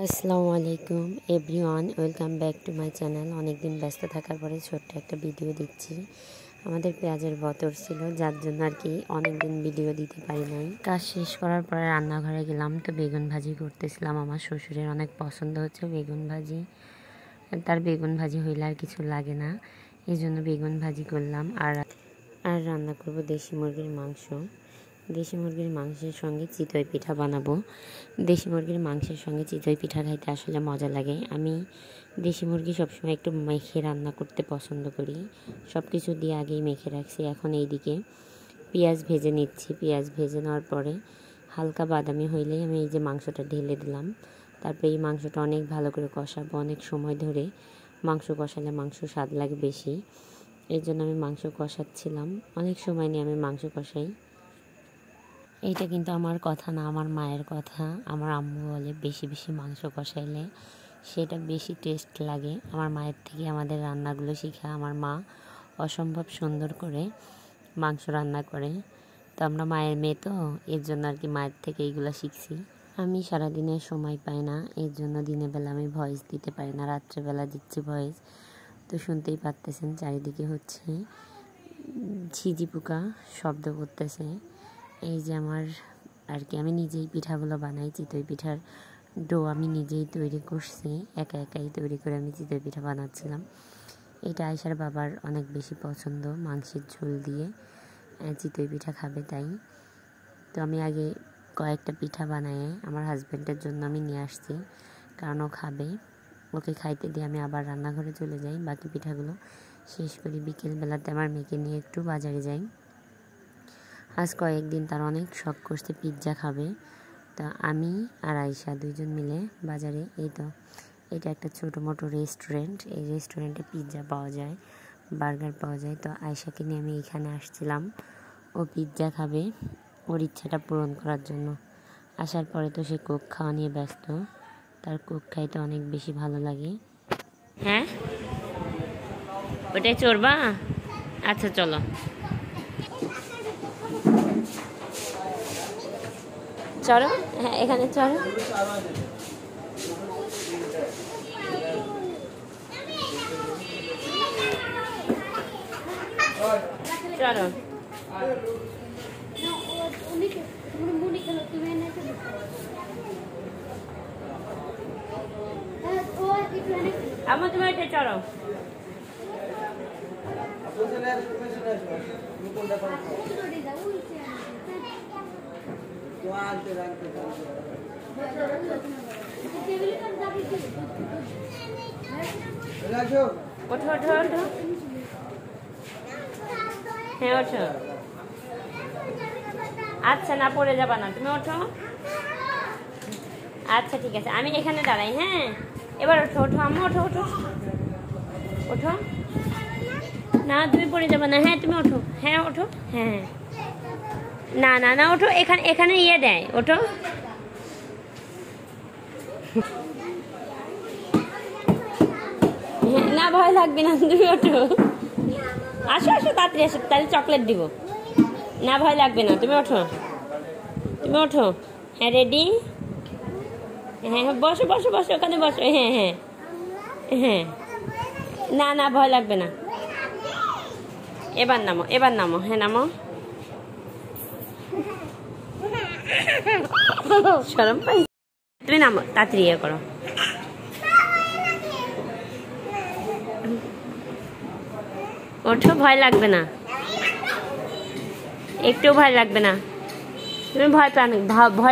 আসসালামু আলাইকুম everyone, welcome back to my channel. অনেক দিন ব্যস্ত থাকার পরে ছোট্ট একটা ভিডিও দিচ্ছি। আমাদের পেঁয়াজের বতর ছিল, যার জন্য আর কি অনেক দিন ভিডিও দিতে পারি নাই। কাজ শেষ করার পরে রান্নাঘরে গেলাম, তো বেগুন ভাজি করতেছিলাম। আমার শ্বশুরের অনেক পছন্দ হচ্ছে বেগুন ভাজি, তার বেগুন ভাজি হইলে আর কিছু লাগে না, এই জন্য বেগুন ভাজি করলাম। আর রান্না করব দেশি মুরগির মাংস। দেশি মুরগির মাংসের সঙ্গে চিতই পিঠা বানাবো। দেশি মুরগির মাংসের সঙ্গে চিতই পিঠা খাইতে আসলে মজা লাগে। আমি দেশি মুরগি সবসময় একটু মেখে রান্না করতে পছন্দ করি। সব কিছু দিয়ে আগেই মেখে রাখছি। এখন এইদিকে পেঁয়াজ ভেজে নিচ্ছি। পেঁয়াজ ভেজে নেওয়ার পরে হালকা বাদামি হইলেই আমি এই যে মাংসটা ঢেলে দিলাম। তারপরে এই মাংসটা অনেক ভালো করে কষাবো। অনেক সময় ধরে মাংস কষালে মাংস স্বাদ লাগে বেশি, এই জন্য আমি মাংস কষাচ্ছিলাম। অনেক সময় নিয়ে আমি মাংস কষাই। এইটা কিন্তু আমার কথা না, আমার মায়ের কথা। আমার আম্মু বলে বেশি বেশি মাংস কষাইলে সেটা বেশি টেস্ট লাগে। আমার মায়ের থেকে আমাদের রান্নাগুলো শিখা। আমার মা অসম্ভব সুন্দর করে মাংস রান্না করে, তো আমরা মায়ের মেয়ে, তো এর জন্য আর কি মায়ের থেকে এইগুলো শিখছি। আমি সারাদিনে সময় পাই না, এর জন্য দিনের বেলা আমি ভয়েস দিতে পারি না, রাত্রেবেলা দিচ্ছি ভয়েস। তো শুনতেই পারতেছেন চারিদিকে হচ্ছে ঝিঝি পোকা শব্দ করতেছে। এই যে আমার আর কি আমি নিজেই পিঠাগুলো বানাই। চিতই পিঠার ডো আমি নিজেই তৈরি করছি, একাই তৈরি করে আমি চিতই পিঠা বানাচ্ছিলাম। এটা আয়শার বাবার অনেক বেশি পছন্দ, মাংসের ঝোল দিয়ে চিতই পিঠা খাবে, তাই তো আমি আগে কয়েকটা পিঠা বানায় আমার হাজব্যান্ডের জন্য আমি নিয়ে আসছি, কারণ ও খাবে। ওকে খাইতে দিয়ে আমি আবার রান্নাঘরে চলে যাই, বাকি পিঠাগুলো শেষ করি। বিকেলবেলাতে আমার মেয়েকে নিয়ে একটু বাজারে যাই। আজ কয়েকদিন তার অনেক শখ করছে পিৎজা খাবে, তো আমি আর আয়শা দুইজন মিলে বাজারে, এই তো এটা একটা ছোটো মোটো রেস্টুরেন্ট, এই রেস্টুরেন্টে পিৎজা পাওয়া যায়, বার্গার পাওয়া যায়। তো আয়শাকে নিয়ে আমি এখানে আসছিলাম, ও পিৎজা খাবে, ওর ইচ্ছাটা পূরণ করার জন্য। আসার পরে তো সে কোক খাওয়া নিয়ে ব্যস্ত, তার কোক খাইতে অনেক বেশি ভালো লাগে। হ্যাঁ, ওটাই চড়বা? আচ্ছা চলো, চলো। হ্যাঁ, এখানে চলো। চলো, আমার তুমি এটা চলো। ওঠো ওঠো ওঠো, হ্যাঁ ওঠো। আচ্ছা, না পড়ে যাবা না, তুমি ওঠো। আচ্ছা ঠিক আছে, আমি এখানে দাঁড়াই। হ্যাঁ, এবার ওঠো ওঠো আম্মু, ওঠো ওঠো ওঠো। না তুমি পড়ে যাবে না, হ্যাঁ তুমি ওঠো, হ্যাঁ ওঠো, হ্যাঁ না না না ওঠো, এখানে এখানে ইয়ে দেয়, ওঠো। না ভয় লাগবে না, তুমি ওঠো। আসো আসো, তাড়াতাড়ি আসো, তাহলে চকলেট দিব। না ভয় লাগবে না, তুমি ওঠো, তুমি ওঠো। হ্যাঁ রেডি, হ্যাঁ হ্যাঁ বসো বসো বসো, ওখানে বসো। হ্যাঁ হ্যাঁ হ্যাঁ, না না ভয় লাগবে না। এবার নামো, এবার নামো, হ্যাঁ নামো। শরম পাই, তুমি নামো, তাড়াতাড়ি ইয়ে করো। ওঠো, ভয় লাগবে না, একটু ভয় লাগবে না। তুমি ভয়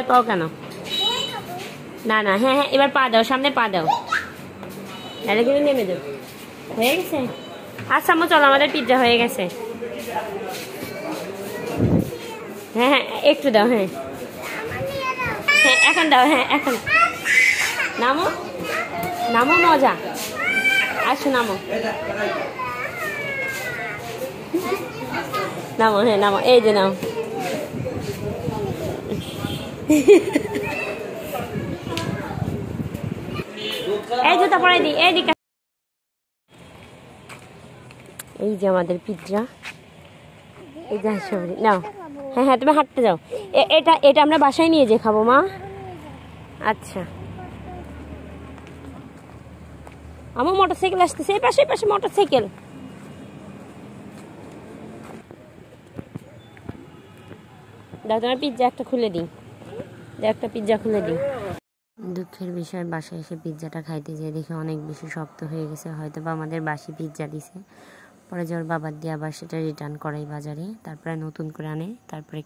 পাও কেন? না না, হ্যাঁ হ্যাঁ, এবার পা দাও, সামনে পা দাও, তাহলে কিন্তু নেমে দাও। হয়ে গেছে? আচ্ছা আম্মু চলো, আমাদের পিৎজা হয়ে গেছে। হ্যাঁ হ্যাঁ একটু দাও, হ্যাঁ হ্যাঁ এখন দাও, হ্যাঁ এখন নামো নামো, মজা। আসো নামো নামো, হ্যাঁ নামো, এই যে নাও। এই জুতা পরাই দিই, এই দিকে। এই যে আমাদের পিৎজা, এই যে নাও। হ্যাঁ হ্যাঁ তুমি হাঁটতে যাও। এটা এটা আমরা বাসায় নিয়ে যেয়ে খাবো মা। আচ্ছা আমার মোটরসাইকেল আসতেছে, এই পাশে মোটরসাইকেল। দাও তোমার পিৎজা একটা খুলে দিই, একটা পিৎজা খুলে দিই। দুঃখের বিষয় বাসায় এসে পিৎজাটা খাইতে যেয়ে দেখে অনেক বেশি শক্ত হয়ে গেছে, হয়তো বা আমাদের বাসি পিৎজা দিছে। পরে যে ওর বাবার দিয়ে আবার সেটা রিটার্ন করাই বাজারে, তারপরে নতুন করে আনে, তারপরে